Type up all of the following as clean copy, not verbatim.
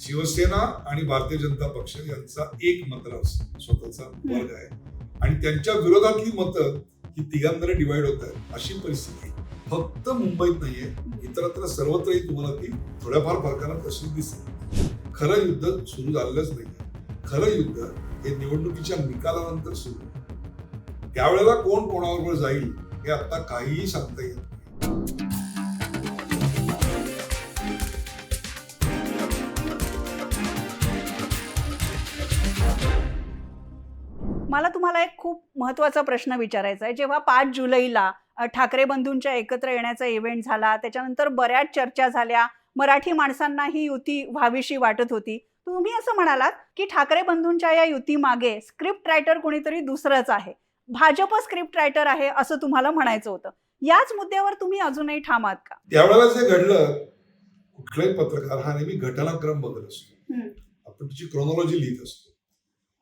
शिवसेना आणि भारतीय जनता पक्ष यांचा एक मतदार स्वतःचा वर्ग आहे आणि त्यांच्या विरोधातली मतं ही तिघांमध्ये डिवाइड होत आहेत अशी परिस्थिती फक्त मुंबईत नाहीये, इतरत्र सर्वत्रही तुम्हाला ती थोड्याफार फरकानं तशी दिसते. खरं युद्ध सुरू झालेलंच नाहीये. खरं युद्ध हे निवडणुकीच्या निकालानंतर सुरू आहे. त्यावेळेला कोण कोणाबरोबर जाईल हे आता काहीही सांगता येत नाही. मला तुम्हाला एक खूप महत्त्वाचा प्रश्न विचारायचा आहे. जेव्हा 5 जुलैला ठाकरे बंधूंच्या एकत्र येण्याचा इव्हेंट झाला, त्याच्यानंतर बऱ्याच चर्चा झाल्या, मराठी माणसांना ही युती व्हावीशी वाटत होती. तुम्ही असं म्हणालात की ठाकरे बंधूंच्या या युतीमागे स्क्रिप्ट रायटर कोणीतरी दुसरंच आहे, भाजप स्क्रिप्ट रायटर आहे असं तुम्हाला म्हणायचं होतं. याच मुद्द्यावर तुम्ही अजूनही ठाम आहात का? त्यावेळेला जे घडलं, कुठलाही पत्रकार हा नेहमी घटनाक्रम बघत असतो. आपण त्याची क्रोनॉलॉजी लिहित असतो.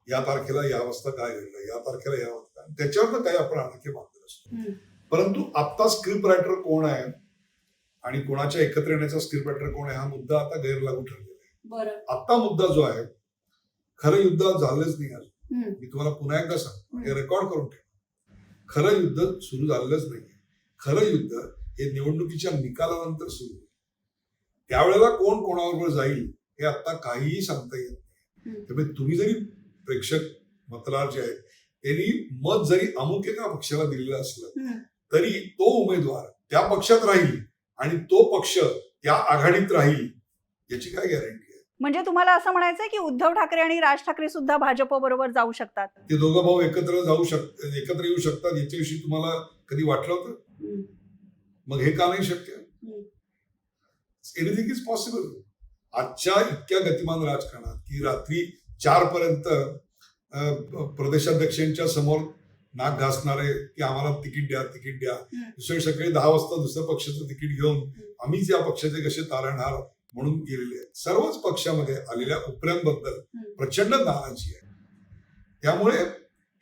या तारखेला या वाजता काय घडलं, या तारखेला या वाजता, त्याच्यावर काही आपण आणखी बांधत असतो. परंतु आता स्क्रिप्ट रायटर कोण आहे आणि कोणाच्या एकत्र येण्याचा स्क्रिप्ट रायटर कोण आहे हा मुद्दा आता गैरलागू ठरलेला आहे. आता मुद्दा जो आहे, खरं युद्ध झालंच नाही अजून. मी तुम्हाला पुन्हा एकदा सांगतो, हे रेकॉर्ड करून ठेवा. खरं युद्ध सुरू झालेलंच नाहीये. खरं युद्ध हे निवडणुकीच्या निकालानंतर सुरू होईल. त्यावेळेला कोण कोणाबरोबर जाईल हे आता काहीही सांगता येत नाही. त्यामुळे तुम्ही जरी प्रेक्षक मतदार जे आहेत त्यांनी मत जरी अमुक एका पक्षाला दिलेलं असलं तरी तो उमेदवार त्या पक्षात राहील आणि तो पक्ष त्या आघाडीत राहील याची काय गॅरंटी आहे? म्हणजे तुम्हाला असं म्हणायचंय की उद्धव ठाकरे आणि राज ठाकरे सुद्धा भाजप बरोबर जाऊ शकतात? ते दोघं भाऊ एकत्र येऊ शकतात याच्याविषयी तुम्हाला कधी वाटलं होतं? मग हे का नाही शक्य? Anything is possible. आजच्या इतक्या गतिमान राजकारणात की रात्री 4 पर्यंत प्रदेशाध्यक्षांच्या समोर नाक घासणारे की आम्हाला तिकीट द्या तिकीट द्या, दुसऱ्या सकाळी 10 वाजता दुसऱ्या पक्षाचं तिकीट घेऊन आम्हीच या पक्षाचे कसे तारणहार म्हणून गेलेले आहेत. सर्वच पक्षामध्ये आलेल्या उपऱ्यांबद्दल प्रचंड नाराजी आहे. त्यामुळे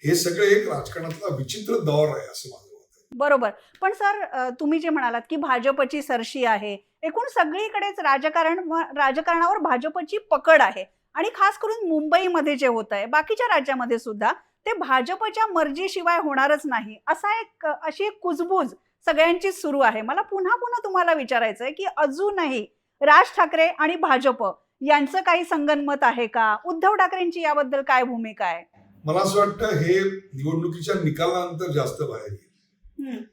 हे सगळे एक राजकारणातला विचित्र दौर आहे असं माझं मत आहे. बरोबर. पण सर, तुम्ही जे म्हणालात की भाजपची सरशी आहे, एकूण सगळीकडेच राजकारणावर भाजपची पकड आहे आणि खास करून मुंबईमध्ये जे होत आहे, बाकीच्या राज्यामध्ये सुद्धा ते भाजपच्या मर्जीशिवाय होणारच नाही अशी एक कुजबूज सगळ्यांची सुरू आहे. मला पुन्हा पुन्हा तुम्हाला विचारायचं आहे की अजूनही राज ठाकरे आणि भाजप यांचं काही संगनमत आहे का? उद्धव ठाकरेंची याबद्दल काय भूमिका आहे? मला असं वाटतं हे निवडणुकीच्या निकालानंतर जास्त बाहेर येईल.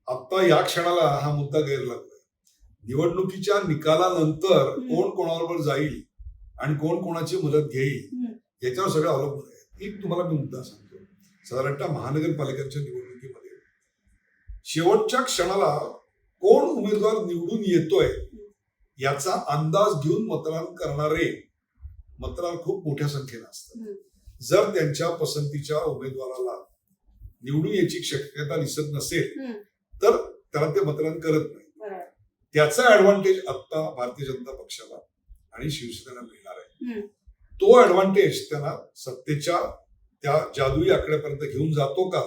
आता या क्षणाला हा मुद्दा गैरलागलाय. निवडणुकीच्या निकालानंतर कोण कोणाबरोबर जाईल आणि कोण कोणाची मदत घेईल याच्यावर सगळं अवलंबून आहे. एक तुम्हाला मी मुद्दा सांगतो. साधारणतः महानगरपालिकांच्या निवडणुकीमध्ये शेवटच्या क्षणाला कोण उमेदवार निवडून येतोय याचा अंदाज घेऊन मतदान करणारे मतदार खूप मोठ्या संख्येने असतात. जर त्यांच्या पसंतीच्या उमेदवाराला निवडून याची शक्यता दिसत नसेल तर त्याला ते मतदान करत नाही. त्याचा ऍडव्हान्टेज आता भारतीय जनता पक्षाला आणि शिवसेनेला मिळणार आहे. तो ऍडव्हान्टेज त्यांना सत्तेच्या त्या जादुई आकड्यापर्यंत घेऊन जातो का,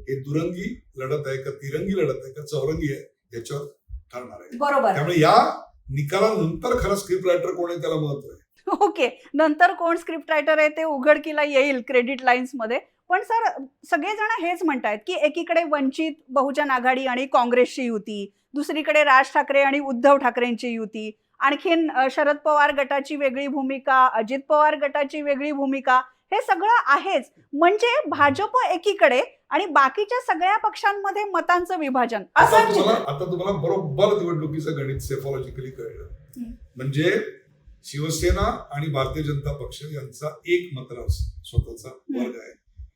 हे दुरंगी लढत आहे का, तिरंगी लढत आहे का, चौरंगी आहे याच्यावर ठरणार आहे. बरोबर. त्यामुळे या निकालानंतर खरं स्क्रिप्ट रायटर कोण आहे त्याला महत्व आहे. ओके, नंतर कोण स्क्रिप्ट रायटर आहे ते उघडकीला येईल क्रेडिट लाईन्स मध्ये. पण सर, सगळेजण हेच म्हणतायत की एकीकडे वंचित बहुजन आघाडी आणि काँग्रेसची युती, दुसरीकडे राज ठाकरे आणि उद्धव ठाकरेंची युती, आणखीन शरद पवार गटाची वेगळी भूमिका, अजित पवार गटाची वेगळी भूमिका, हे सगळं आहेच. म्हणजे भाजप एकीकडे आणि बाकीच्या सगळ्या पक्षांमध्ये मतांचं विभाजन. आता तुम्हाला बरोबर निवडणुकीचं गणित सेफॉलॉजिकली कळलं. म्हणजे शिवसेना आणि भारतीय जनता पक्ष यांचा एक मतदार स्वतःचा वर्ग आहे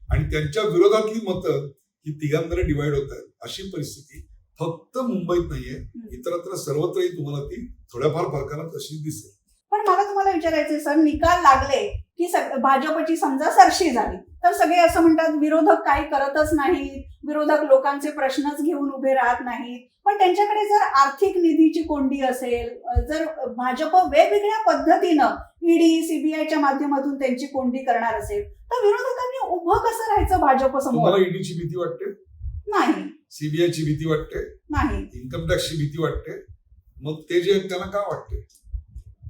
आणि त्यांच्या विरोधातली मतं ही तिघांमध्ये डिवाइड होत आहेत अशी परिस्थिती फक्त मुंबईत नाहीये, इतरत्र सर्वत्रही तुम्हाला ती थोड्याफार फरकानं तशी दिसेल. पण मला तुम्हाला विचारायचंय सर, निकाल लागले की भाजपची समजा सरशी झाली तर सगळे असं म्हणतात विरोधक काही करतच नाहीत, विरोधक लोकांचे प्रश्नच घेऊन उभे राहत नाहीत. पण त्यांच्याकडे जर आर्थिक निधीची कोंडी असेल, जर भाजप वेगवेगळ्या पद्धतीनं ईडी सीबीआयच्या माध्यमातून त्यांची कोंडी करणार असेल तर विरोधकांनी उभं कसं राहायचं भाजप समोर? तुम्हाला ईडीची भीती वाटते? नाही. सीबीआयची भीती वाटते? नाही. इन्कम टॅक्सची भीती वाटते? मग ते जे त्यांना का वाटते?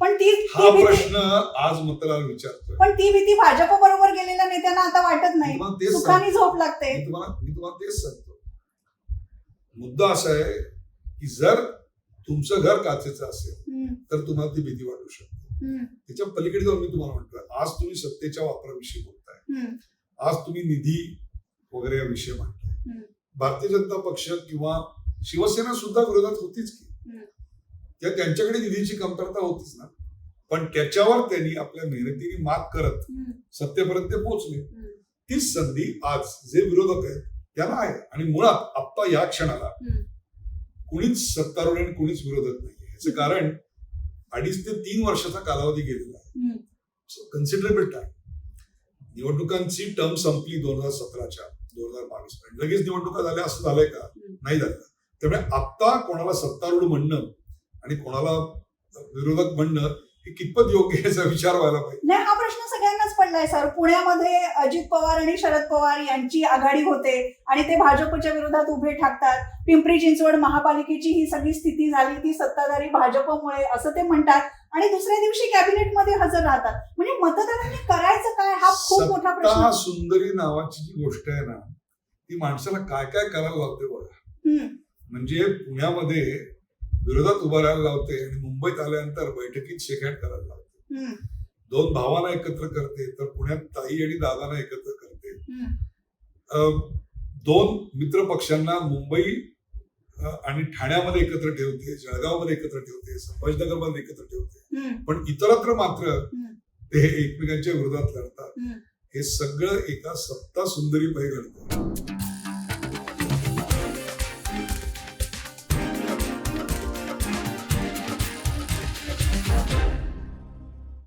पण ती हा भीती प्रश्न आज मतदार विचारतोय. पण ती भीती भाजप बरोबर गेलेल्या नेत्यांना आता वाटत नाही. तुम्हाला तेच सुखाने झोप लागते. मी तुम्हाला तेच सांगतो. मुद्दा असा आहे की जर तुमचं घर काचेचं असेल तर तुम्हाला ती भीती वाटू शकते. त्याच्या पलीकडे जाऊन मी तुम्हाला म्हणतोय, आज तुम्ही सत्तेच्या वापराविषयी बोलताय, आज तुम्ही निधी वगैरे या विषय मांडताय. भारतीय जनता पक्ष किंवा शिवसेना सुद्धा विरोधात होतीच की, त्यांच्याकडे निधीची कमतरता होतीच ना, पण त्याच्यावर त्यांनी आपल्या मेहनतीने मात करत सत्तेपर्यंत पोहोचले. तीच संधी आज जे विरोधक आहेत त्याला आहे. आणि मुळात आता या क्षणाला कुणीच सत्तारूढ आणि कुणीच विरोधक नाही. याचं कारण 2.5 ते 3 वर्षाचा कालावधी गेलेला आहे. Considerable time. निवडणुकांची टर्म संपली 2017च्या 2022 पर्यंत. लगेच निवडणुका झाल्या असं झालंय का? नाही झालं. त्यामुळे आता कोणाला सत्तारूढ म्हणणं आणि कोणाला विरोधक म्हणणं हे कितपत योग्य याचा विचार व्हायला पाहिजे. नाही, हा प्रश्न सगळ्यांनाच पडलाय सर. पुण्यामध्ये अजित पवार आणि शरद पवार यांची आघाडी होते आणि ते भाजपच्या विरोधात उभे ठाकतात. पिंपरी चिंचवड महापालिकेची ही सगळी स्थिती झाली ती सत्ताधारी भाजपमुळे असं ते म्हणतात आणि दुसऱ्या दिवशी कॅबिनेटमध्ये हजर राहतात. म्हणजे मतदारांनी करायचं काय हा खूप मोठा प्रश्न. सत्ता सुंदरी नावाची जी गोष्ट आहे ना, ती माणसाला काय काय करायला लावते बघा. म्हणजे पुण्यामध्ये विरोधात उभा राहायला लावते आणि मुंबईत आल्यानंतर बैठकीत शेकहँड करायला लावते. 2 भावांना एकत्र करते, तर पुण्यात ताई आणि दादांना एकत्र करते. 2 मित्र पक्षांना मुंबई आणि ठाण्यामध्ये एकत्र ठेवते, जळगावमध्ये एकत्र ठेवते, संभाजीनगरमध्ये एकत्र ठेवते. पण इतरत्र मात्र ते एकमेकांच्या विरोधात लढतात. हे सगळं एका सत्ता सुंदरी पायी घडतं.